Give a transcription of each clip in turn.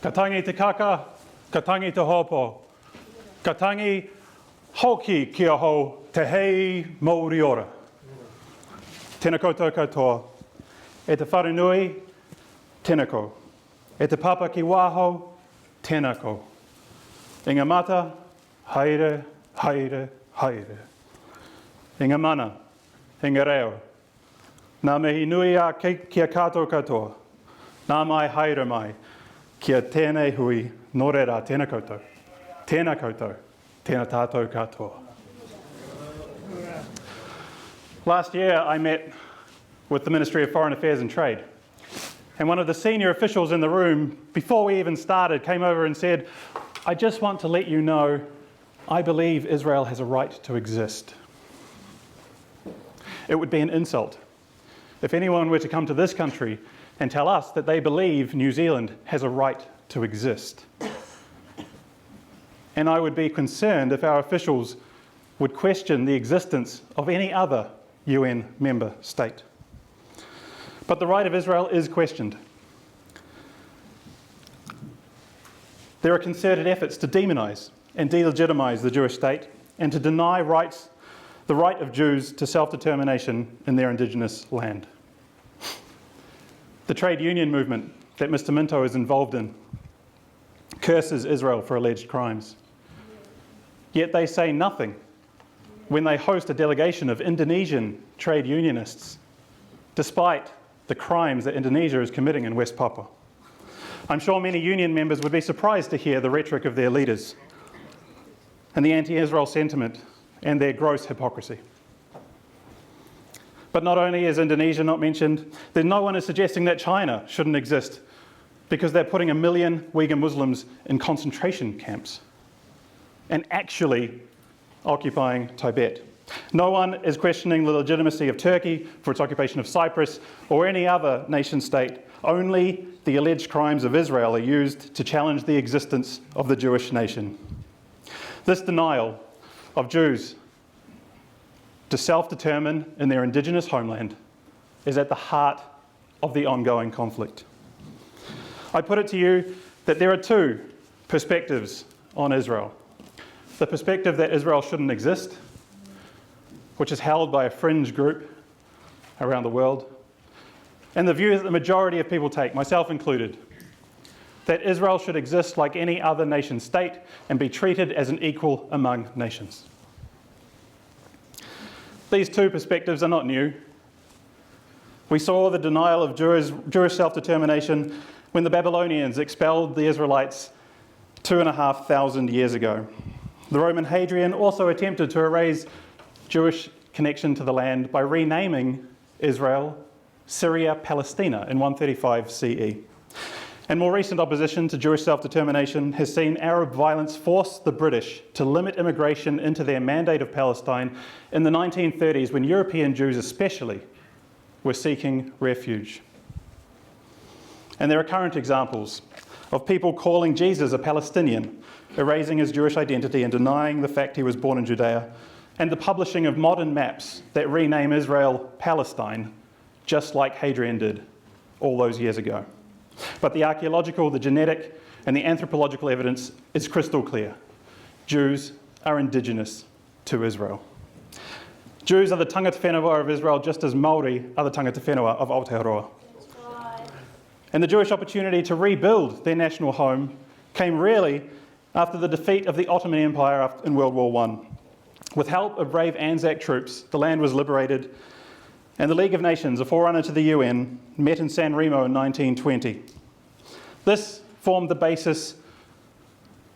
Ka tangi te kaka, ka tangi te hopo. Ka tangi hoki kia hou te hei Māori ora. Tēnā koutou katoa. E te wharenui, tēnā kou. E te papa ki wāhau, tēnā kou. I ngā mata, haere, haere, haere. I ngā mana, i ngā reo. Nā mihi nui a kia kātou katoa. Nā mai haere mai, kia tēnei hui, nō reira tēnā koutou. Tēnā koutou, tēnā tātou katoa. Last year I met with the Ministry of Foreign Affairs and Trade. And one of the senior officials in the room, before we even started, came over and said, I just want to let you know, I believe Israel has a right to exist. It would be an insult if anyone were to come to this country and tell us that they believe New Zealand has a right to exist. And I would be concerned if our officials would question the existence of any other UN member state. But the right of Israel is questioned. There are concerted efforts to demonise and delegitimise the Jewish state and to deny the right of Jews to self-determination in their indigenous land. The trade union movement that Mr. Minto is involved in curses Israel for alleged crimes. Yet they say nothing when they host a delegation of Indonesian trade unionists, despite the crimes that Indonesia is committing in West Papua. I'm sure many union members would be surprised to hear the rhetoric of their leaders and the anti-Israel sentiment and their gross hypocrisy. But not only is Indonesia not mentioned, then no one is suggesting that China shouldn't exist because they're putting 1 million Uyghur Muslims in concentration camps and actually occupying Tibet. No one is questioning the legitimacy of Turkey for its occupation of Cyprus or any other nation state. Only the alleged crimes of Israel are used to challenge the existence of the Jewish nation. This denial of Jews to self-determine in their indigenous homeland is at the heart of the ongoing conflict. I put it to you that there are two perspectives on Israel. The perspective that Israel shouldn't exist, which is held by a fringe group around the world, and the view that the majority of people take, myself included, that Israel should exist like any other nation state and be treated as an equal among nations. These two perspectives are not new. We saw the denial of Jewish self-determination when the Babylonians expelled the Israelites 2,500 years ago. The Roman Hadrian also attempted to erase Jewish connection to the land by renaming Israel Syria Palestina in 135 CE. And more recent opposition to Jewish self-determination has seen Arab violence force the British to limit immigration into their Mandate of Palestine in the 1930s, when European Jews especially were seeking refuge. And there are current examples of people calling Jesus a Palestinian, erasing his Jewish identity and denying the fact he was born in Judea, and the publishing of modern maps that rename Israel Palestine, just like Hadrian did all those years ago. But the archaeological, the genetic, and the anthropological evidence is crystal clear. Jews are indigenous to Israel. Jews are the tangata whenua of Israel, just as Māori are the tangata whenua of Aotearoa. And the Jewish opportunity to rebuild their national home came really after the defeat of the Ottoman Empire in World War I. With help of brave Anzac troops, the land was liberated, and the League of Nations, a forerunner to the UN, met in San Remo in 1920. This formed the basis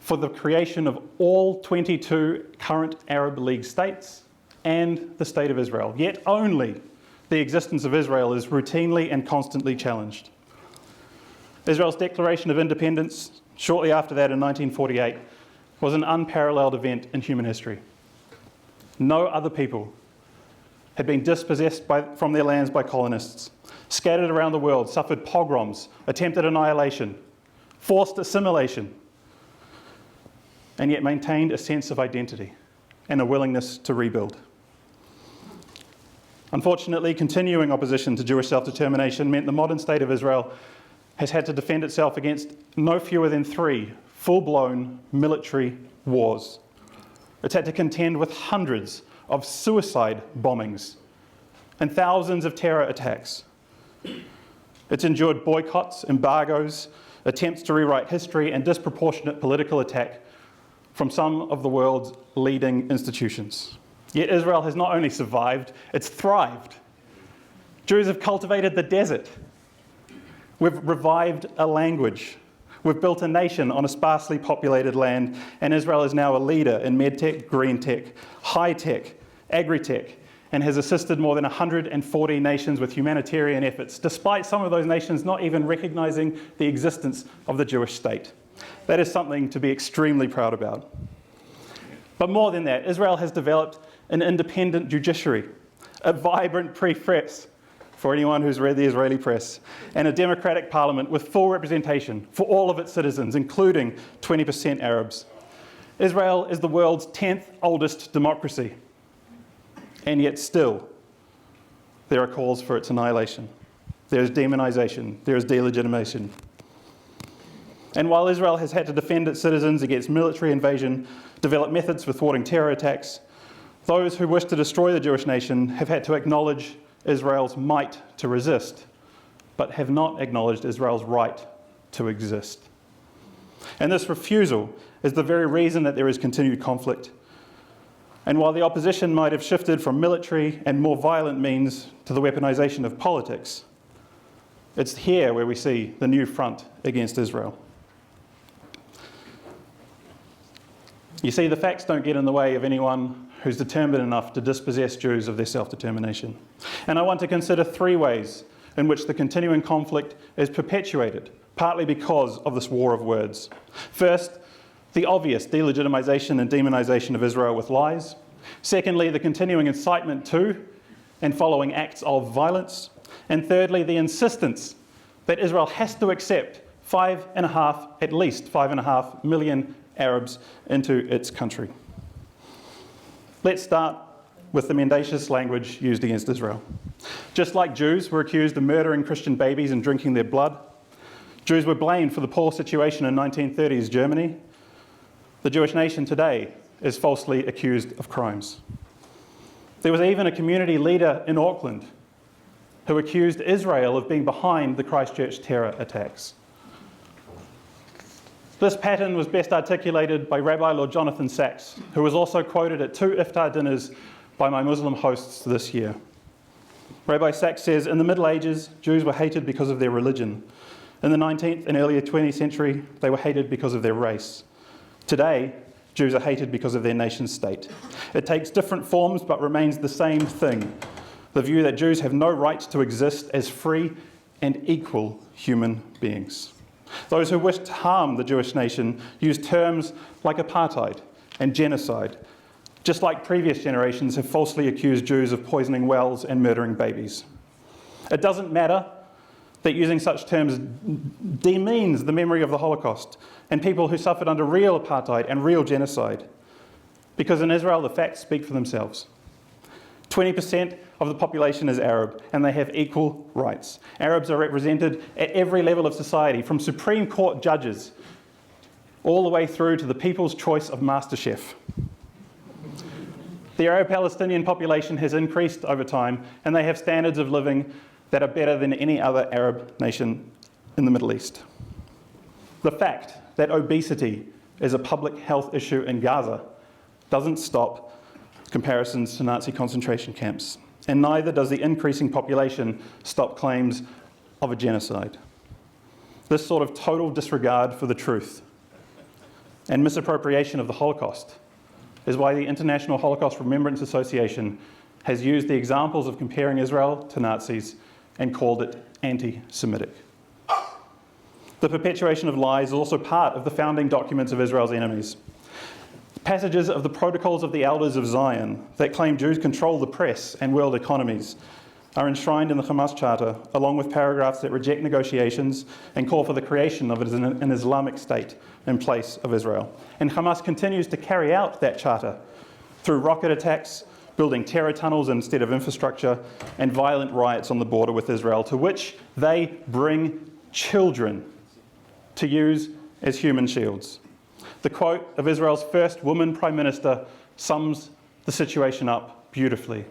for the creation of all 22 current Arab League states and the State of Israel. Yet only the existence of Israel is routinely and constantly challenged. Israel's declaration of independence shortly after that in 1948 was an unparalleled event in human history. No other people had been dispossessed from their lands by colonists, scattered around the world, suffered pogroms, attempted annihilation, forced assimilation, and yet maintained a sense of identity and a willingness to rebuild. Unfortunately, continuing opposition to Jewish self-determination meant the modern state of Israel has had to defend itself against no fewer than 3 full-blown military wars. It's had to contend with hundreds of suicide bombings and thousands of terror attacks. It's endured boycotts, embargoes, attempts to rewrite history, and disproportionate political attack from some of the world's leading institutions. Yet Israel has not only survived, it's thrived. Jews have cultivated the desert. We've revived a language. We've built a nation on a sparsely populated land, and Israel is now a leader in medtech, green tech, high tech, agri-tech, and has assisted more than 140 nations with humanitarian efforts, despite some of those nations not even recognizing the existence of the Jewish state. That is something to be extremely proud about. But more than that, Israel has developed an independent judiciary, a vibrant press, for anyone who's read the Israeli press, and a democratic parliament with full representation for all of its citizens, including 20% Arabs. Israel is the world's 10th oldest democracy, and yet still there are calls for its annihilation. There is demonization, there is delegitimation. And while Israel has had to defend its citizens against military invasion, develop methods for thwarting terror attacks, those who wish to destroy the Jewish nation have had to acknowledge Israel's might to resist, but have not acknowledged Israel's right to exist. And this refusal is the very reason that there is continued conflict. And while the opposition might have shifted from military and more violent means to the weaponization of politics, it's here where we see the new front against Israel. You see, the facts don't get in the way of anyone who's determined enough to dispossess Jews of their self-determination. And I want to consider 3 ways in which the continuing conflict is perpetuated, partly because of this war of words. First, the obvious delegitimization and demonization of Israel with lies. Secondly, the continuing incitement to and following acts of violence. And thirdly, the insistence that Israel has to accept at least 5.5 million Arabs into its country. Let's start with the mendacious language used against Israel. Just like Jews were accused of murdering Christian babies and drinking their blood, Jews were blamed for the poor situation in 1930s Germany. The Jewish nation today is falsely accused of crimes. There was even a community leader in Auckland who accused Israel of being behind the Christchurch terror attacks. This pattern was best articulated by Rabbi Lord Jonathan Sachs, who was also quoted at 2 iftar dinners by my Muslim hosts this year. Rabbi Sachs says, in the Middle Ages, Jews were hated because of their religion. In the 19th and earlier 20th century, they were hated because of their race. Today, Jews are hated because of their nation state. It takes different forms but remains the same thing, the view that Jews have no right to exist as free and equal human beings. Those who wish to harm the Jewish nation use terms like apartheid and genocide, just like previous generations have falsely accused Jews of poisoning wells and murdering babies. It doesn't matter that using such terms demeans the memory of the Holocaust and people who suffered under real apartheid and real genocide, because in Israel the facts speak for themselves. 20% of the population is Arab, and they have equal rights. Arabs are represented at every level of society, from Supreme Court judges all the way through to the People's Choice of Master Chef. The Arab-Palestinian population has increased over time, and they have standards of living that are better than any other Arab nation in the Middle East. The fact that obesity is a public health issue in Gaza doesn't stop comparisons to Nazi concentration camps, and neither does the increasing population stop claims of a genocide. This sort of total disregard for the truth and misappropriation of the Holocaust is why the International Holocaust Remembrance Association has used the examples of comparing Israel to Nazis and called it anti-Semitic. The perpetuation of lies is also part of the founding documents of Israel's enemies. Passages of the Protocols of the Elders of Zion that claim Jews control the press and world economies are enshrined in the Hamas Charter, along with paragraphs that reject negotiations and call for the creation of an Islamic state in place of Israel. And Hamas continues to carry out that charter through rocket attacks, building terror tunnels instead of infrastructure, and violent riots on the border with Israel, to which they bring children to use as human shields. The quote of Israel's first woman prime minister sums the situation up beautifully.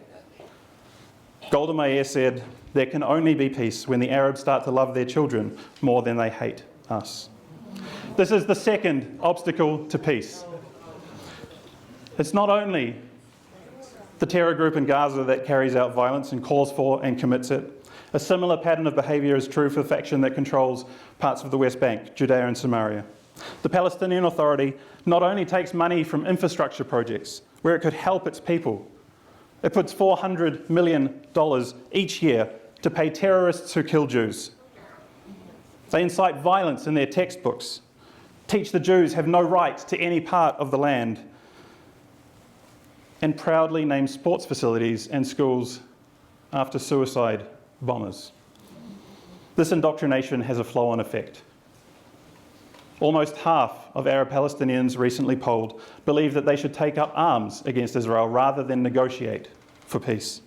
Golda Meir said, "There can only be peace when the Arabs start to love their children more than they hate us." This is the second obstacle to peace. It's not only the terror group in Gaza that carries out violence and calls for and commits it. A similar pattern of behaviour is true for the faction that controls parts of the West Bank, Judea and Samaria. The Palestinian Authority not only takes money from infrastructure projects where it could help its people, it puts $400 million each year to pay terrorists who kill Jews. They incite violence in their textbooks, teach the Jews have no right to any part of the land, and proudly name sports facilities and schools after suicide bombers. This indoctrination has a flow-on effect. Almost half of Arab Palestinians recently polled believe that they should take up arms against Israel rather than negotiate for peace.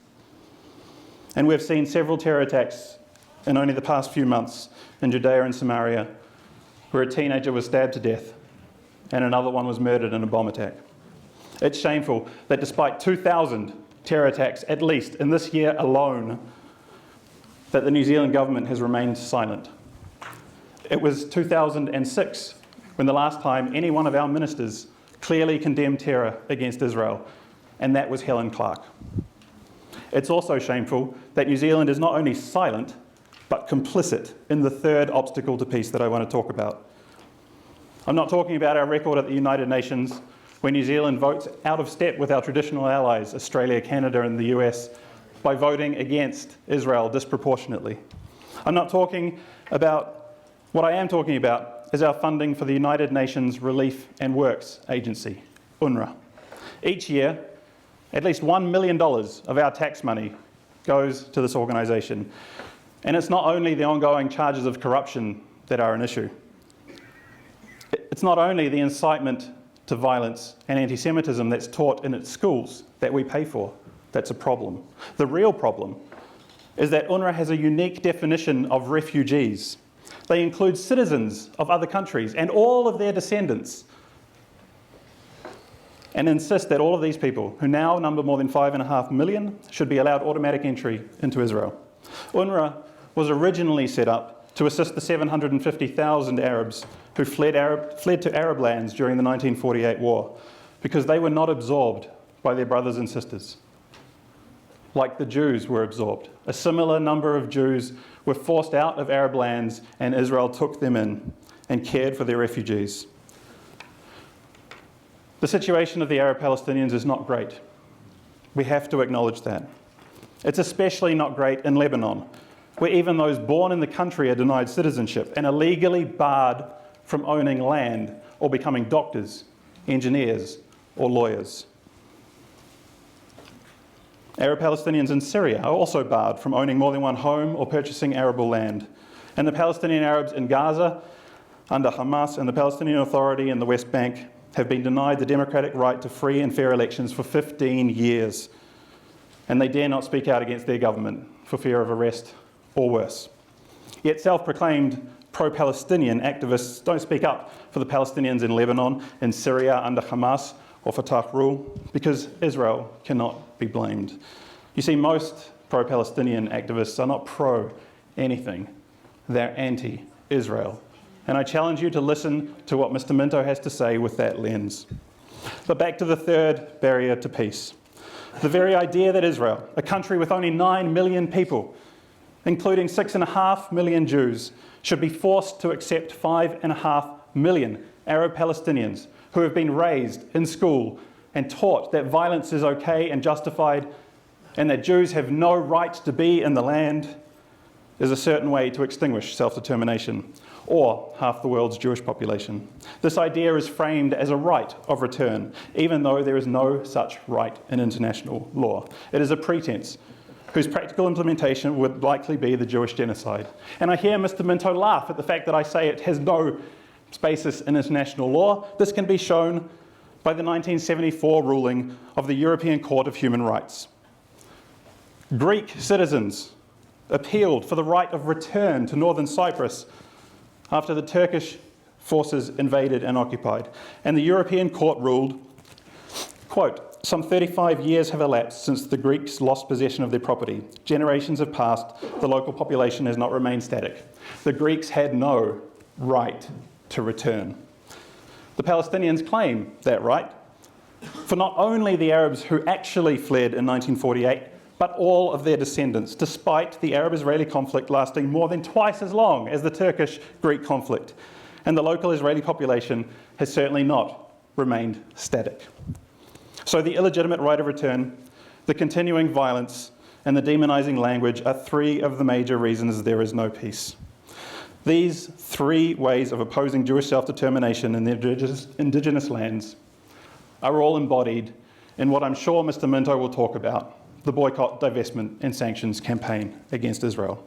And we've seen several terror attacks in only the past few months in Judea and Samaria, where a teenager was stabbed to death and another one was murdered in a bomb attack. It's shameful that despite 2,000 terror attacks, at least in this year alone, that the New Zealand government has remained silent. It was 2006 when the last time any one of our ministers clearly condemned terror against Israel, and that was Helen Clark. It's also shameful that New Zealand is not only silent, but complicit in the third obstacle to peace that I want to talk about. I'm not talking about our record at the United Nations, where New Zealand votes out of step with our traditional allies, Australia, Canada, and the US, by voting against Israel disproportionately. I'm not talking about, what I am talking about is our funding for the United Nations Relief and Works Agency, UNRWA. Each year, at least $1 million of our tax money goes to this organisation. And it's not only the ongoing charges of corruption that are an issue. It's not only the incitement to violence and anti-Semitism that's taught in its schools that we pay for that's a problem. The real problem is that UNRWA has a unique definition of refugees. They include citizens of other countries and all of their descendants, and insist that all of these people, who now number more than 5.5 million, should be allowed automatic entry into Israel. UNRWA was originally set up to assist the 750,000 Arabs who fled to Arab lands during the 1948 war, because they were not absorbed by their brothers and sisters, like the Jews were absorbed. A similar number of Jews were forced out of Arab lands, and Israel took them in and cared for their refugees. The situation of the Arab Palestinians is not great. We have to acknowledge that. It's especially not great in Lebanon, where even those born in the country are denied citizenship and are legally barred from owning land or becoming doctors, engineers, or lawyers. Arab Palestinians in Syria are also barred from owning more than one home or purchasing arable land. And the Palestinian Arabs in Gaza, under Hamas and the Palestinian Authority in the West Bank, have been denied the democratic right to free and fair elections for 15 years. And they dare not speak out against their government for fear of arrest or worse. Yet self-proclaimed pro-Palestinian activists don't speak up for the Palestinians in Lebanon, in Syria under Hamas or Fatah rule, because Israel cannot be blamed. You see, most pro-Palestinian activists are not pro-anything. They're anti-Israel. And I challenge you to listen to what Mr. Minto has to say with that lens. But back to the third barrier to peace. The very idea that Israel, a country with only 9 million people, including 6.5 million Jews, should be forced to accept 5.5 million Arab Palestinians who have been raised in school and taught that violence is okay and justified, and that Jews have no right to be in the land, is a certain way to extinguish self-determination, or half the world's Jewish population. This idea is framed as a right of return, even though there is no such right in international law. It is a pretense whose practical implementation would likely be the Jewish genocide. And I hear Mr. Minto laugh at the fact that I say it has no basis in international law. This can be shown by the 1974 ruling of the European Court of Human Rights. Greek citizens appealed for the right of return to northern Cyprus after the Turkish forces invaded and occupied, and the European court ruled, quote, "Some 35 years have elapsed since the Greeks lost possession of their property. Generations have passed, the local population has not remained static. The Greeks had no right to return." The Palestinians claim that right for not only the Arabs who actually fled in 1948, but all of their descendants, despite the Arab-Israeli conflict lasting more than twice as long as the Turkish-Greek conflict. And the local Israeli population has certainly not remained static. So the illegitimate right of return, the continuing violence, and the demonising language are three of the major reasons there is no peace. These three ways of opposing Jewish self-determination in the indigenous lands are all embodied in what I'm sure Mr. Minto will talk about, the boycott, divestment and sanctions campaign against Israel.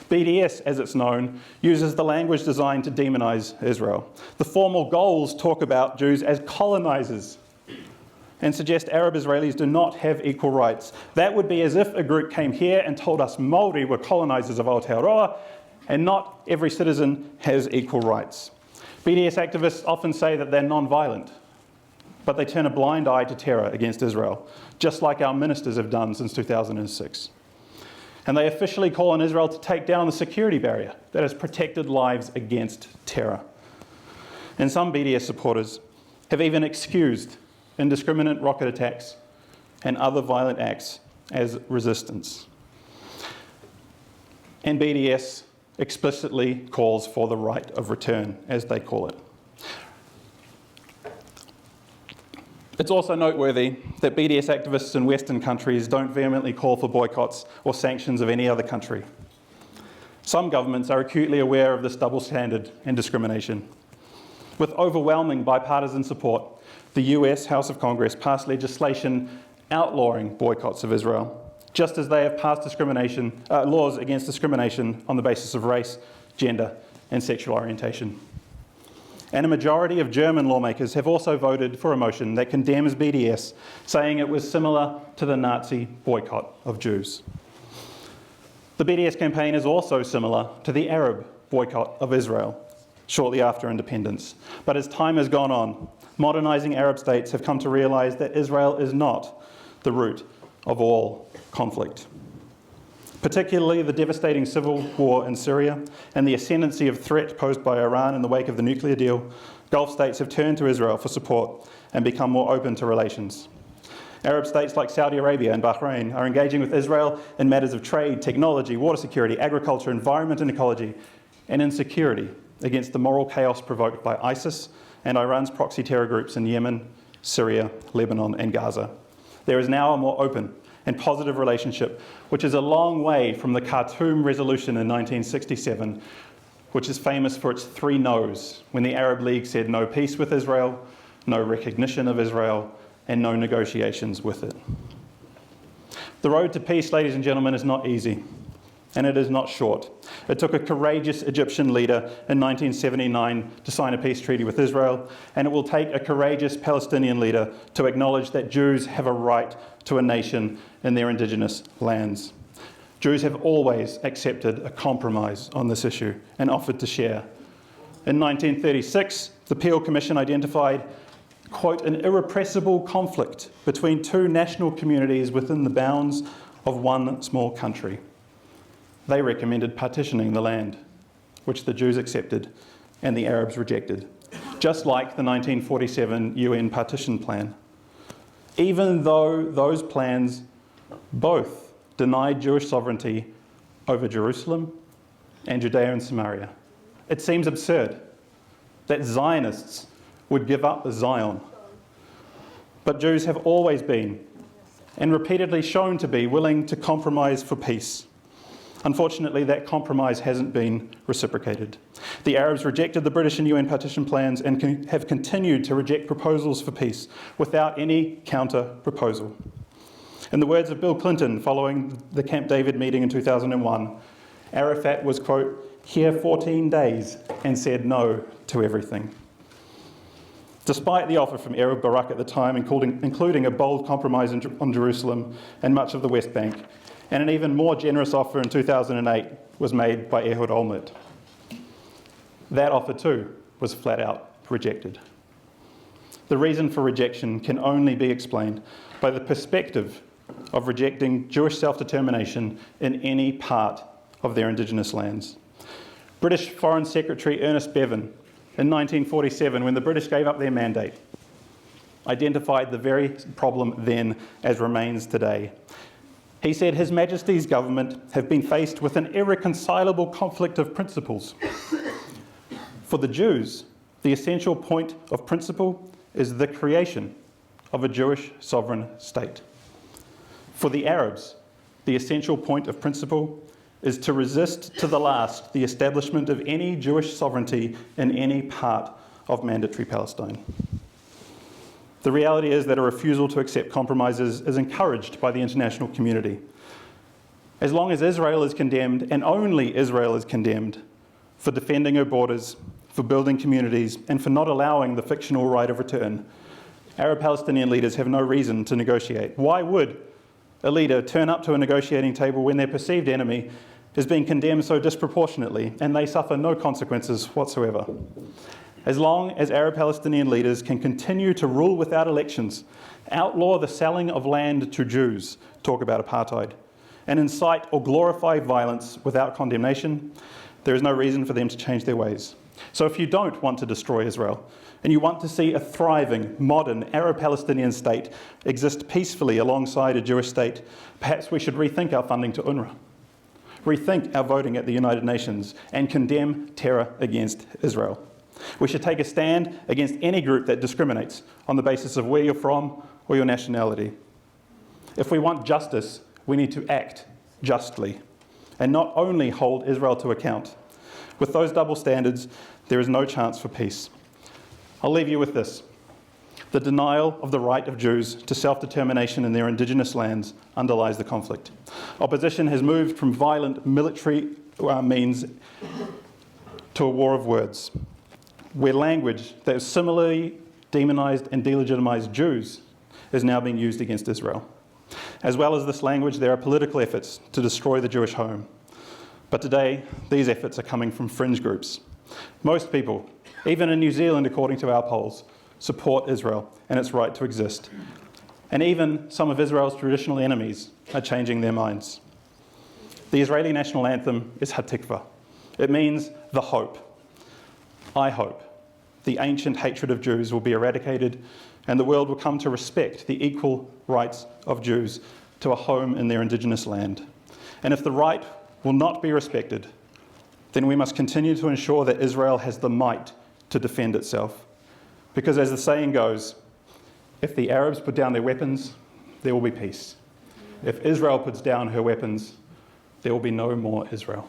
BDS, as it's known, uses the language designed to demonise Israel. The formal goals talk about Jews as colonisers and suggest Arab Israelis do not have equal rights. That would be as if a group came here and told us Māori were colonisers of Aotearoa, and not every citizen has equal rights. BDS activists often say that they're non-violent, but they turn a blind eye to terror against Israel, just like our ministers have done since 2006. And they officially call on Israel to take down the security barrier that has protected lives against terror. And some BDS supporters have even excused indiscriminate rocket attacks and other violent acts as resistance. And BDS explicitly calls for the right of return, as they call it. It's also noteworthy that BDS activists in Western countries don't vehemently call for boycotts or sanctions of any other country. Some governments are acutely aware of this double standard and discrimination. With overwhelming bipartisan support, the US House of Congress passed legislation outlawing boycotts of Israel, just as they have passed laws against discrimination on the basis of race, gender, and sexual orientation. And a majority of German lawmakers have also voted for a motion that condemns BDS, saying it was similar to the Nazi boycott of Jews. The BDS campaign is also similar to the Arab boycott of Israel shortly after independence. But as time has gone on, modernising Arab states have come to realise that Israel is not the root of all conflict. Particularly the devastating civil war in Syria and the ascendancy of threat posed by Iran in the wake of the nuclear deal, Gulf states have turned to Israel for support and become more open to relations. Arab states like Saudi Arabia and Bahrain are engaging with Israel in matters of trade, technology, water security, agriculture, environment and ecology, and in security against the moral chaos provoked by ISIS and Iran's proxy terror groups in Yemen, Syria, Lebanon and Gaza. There is now a more open and positive relationship, which is a long way from the Khartoum Resolution in 1967, which is famous for its three no's, when the Arab League said no peace with Israel, no recognition of Israel, and no negotiations with it. The road to peace, ladies and gentlemen, is not easy, and it is not short. It took a courageous Egyptian leader in 1979 to sign a peace treaty with Israel, and it will take a courageous Palestinian leader to acknowledge that Jews have a right to a nation in their indigenous lands. Jews have always accepted a compromise on this issue and offered to share. In 1936, the Peel Commission identified, quote, an irrepressible conflict between two national communities within the bounds of one small country. They recommended partitioning the land, which the Jews accepted and the Arabs rejected, just like the 1947 UN partition plan. Even though those plans both denied Jewish sovereignty over Jerusalem and Judea and Samaria. It seems absurd that Zionists would give up Zion. But Jews have always been, and repeatedly shown to be, willing to compromise for peace. Unfortunately, that compromise hasn't been reciprocated. The Arabs rejected the British and UN partition plans and have continued to reject proposals for peace without any counter-proposal. In the words of Bill Clinton following the Camp David meeting in 2001, Arafat was, quote, here 14 days and said no to everything. Despite the offer from Ehud Barak at the time, including a bold compromise on Jerusalem and much of the West Bank, and an even more generous offer in 2008 was made by Ehud Olmert. That offer too was flat out rejected. The reason for rejection can only be explained by the perspective of rejecting Jewish self-determination in any part of their Indigenous lands. British Foreign Secretary Ernest Bevin, in 1947, when the British gave up their mandate, identified the very problem then as remains today. He said His Majesty's government have been faced with an irreconcilable conflict of principles. For the Jews, the essential point of principle is the creation of a Jewish sovereign state. For the Arabs, the essential point of principle is to resist to the last the establishment of any Jewish sovereignty in any part of mandatory Palestine. The reality is that a refusal to accept compromises is encouraged by the international community. As long as Israel is condemned, and only Israel is condemned, for defending her borders, for building communities, and for not allowing the fictional right of return, Arab Palestinian leaders have no reason to negotiate. Why would a leader turn up to a negotiating table when their perceived enemy is being condemned so disproportionately and they suffer no consequences whatsoever? As long as Arab Palestinian leaders can continue to rule without elections, outlaw the selling of land to Jews, talk about apartheid, and incite or glorify violence without condemnation, there is no reason for them to change their ways. So if you don't want to destroy Israel, and you want to see a thriving, modern Arab-Palestinian state exist peacefully alongside a Jewish state, perhaps we should rethink our funding to UNRWA, rethink our voting at the United Nations, and condemn terror against Israel. We should take a stand against any group that discriminates on the basis of where you're from or your nationality. If we want justice, we need to act justly, and not only hold Israel to account. With those double standards, there is no chance for peace. I'll leave you with this. The denial of the right of Jews to self-determination in their Indigenous lands underlies the conflict. Opposition has moved from violent military means to a war of words, where language that has similarly demonized and delegitimized Jews is now being used against Israel. As well as this language, there are political efforts to destroy the Jewish home. But today, these efforts are coming from fringe groups. Most people, even in New Zealand, according to our polls, support Israel and its right to exist. And even some of Israel's traditional enemies are changing their minds. The Israeli national anthem is Hatikva. It means the hope. I hope the ancient hatred of Jews will be eradicated and the world will come to respect the equal rights of Jews to a home in their Indigenous land. And if the right will not be respected, then we must continue to ensure that Israel has the might to defend itself. Because as the saying goes, if the Arabs put down their weapons, there will be peace. If Israel puts down her weapons, there will be no more Israel.